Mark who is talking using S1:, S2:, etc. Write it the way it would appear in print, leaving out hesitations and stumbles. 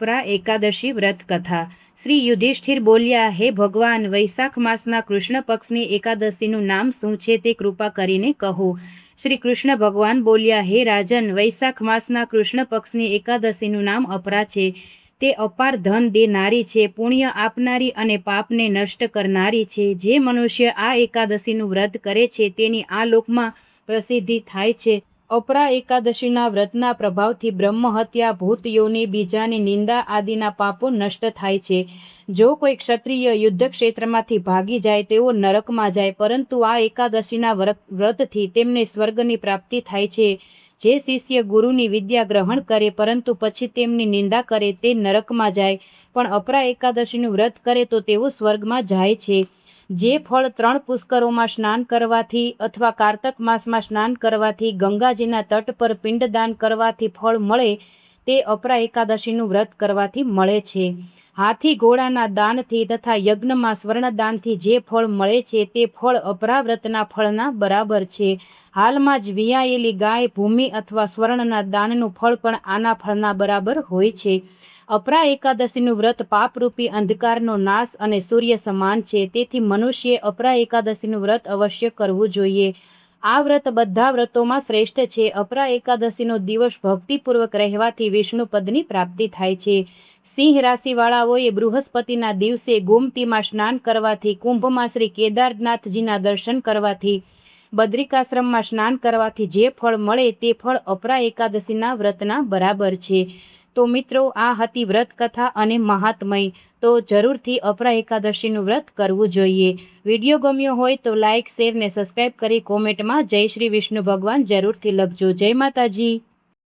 S1: પ્રા એકાદશી વ્રત કથા। શ્રી યુધિષ્ઠિર બોલ્યા, હે ભગવાન, વૈશાખ માસના કૃષ્ણ પક્ષની એકાદશીનું નામ શું છે તે કૃપા કરીને કહો। શ્રી કૃષ્ણ ભગવાન બોલ્યા, હે રાજન, વૈશાખ માસના કૃષ્ણ પક્ષની એકાદશીનું નામ અપરા છે। તે અપાર ધન દેનારી છે, પુણ્ય આપનારી અને પાપને નષ્ટ કરનારી છે। જે મનુષ્ય આ એકાદશીનું વ્રત કરે છે તેની આ લોકમાં પ્રસિદ્ધિ થાય છે। અપરા એકાદશીના વ્રતના પ્રભાવથી બ્રહ્મહત્યા, ભૂતયોની, બીજાની નિંદા આદિના પાપો નષ્ટ થાય છે। જો કોઈ ક્ષત્રિય યુદ્ધક્ષેત્રમાંથી ભાગી જાય તેઓ નરકમાં જાય, પરંતુ આ એકાદશીના વ્રતથી તેમને સ્વર્ગની પ્રાપ્તિ થાય છે। જે શિષ્ય ગુરુની વિદ્યા ગ્રહણ કરે પરંતુ પછી તેમની નિંદા કરે તે નરકમાં જાય, પણ અપરા એકાદશીનું વ્રત કરે તો તેઓ સ્વર્ગમાં જાય છે। જે ફળ 3 પુષ્કરોમાં સ્નાન કરવાથી અથવા કારતક માસમાં સ્નાન કરવાથી, ગંગાજીના તટ પર પિંડદાન કરવાથી ફળ મળે તે અપરા એકાદશીનું વ્રત કરવાથી મળે છે। હાથી ઘોડાના દાનથી તથા યજ્ઞમાં સ્વર્ણદાનથી જે ફળ મળે છે તે ફળ અપરા વ્રતના ફળના બરાબર છે। હાલમાં જ વિયાયેલી ગાય, ભૂમિ અથવા સ્વર્ણના દાનનું ફળ પણ આના ફળના બરાબર હોય છે। અપરા એકાદશીનું વ્રત પાપરૂપી અંધકારનો નાશ અને સૂર્ય સમાન છે, તેથી મનુષ્યે અપરા એકાદશીનું વ્રત અવશ્ય કરવું જોઈએ। આ વ્રત બધા વ્રતોમાં શ્રેષ્ઠ છે। અપરા એકાદશીનો દિવસ ભક્તિપૂર્વક રહેવાથી વિષ્ણુપદની પ્રાપ્તિ થાય છે। સિંહ રાશિવાળાઓએ બૃહસ્પતિના દિવસે ગોમતીમાં સ્નાન કરવાથી, કુંભમાં શ્રી કેદારનાથજીના દર્શન કરવાથી, બદ્રિકાશ્રમમાં સ્નાન કરવાથી જે ફળ મળે તે ફળ અપરા એકાદશીના વ્રતના બરાબર છે। તો મિત્રો, આ હતી વ્રત કથા અને મહાત્મય। તો જરૂરથી અપરા એકાદશીનું વ્રત કરવું જોઈએ। વિડીયો ગમ્યો હોય તો લાઇક, શેર ને સબસ્ક્રાઈબ કરી કોમેન્ટમાં જય શ્રી વિષ્ણુ ભગવાન જરૂરથી લખજો। જય માતાજી।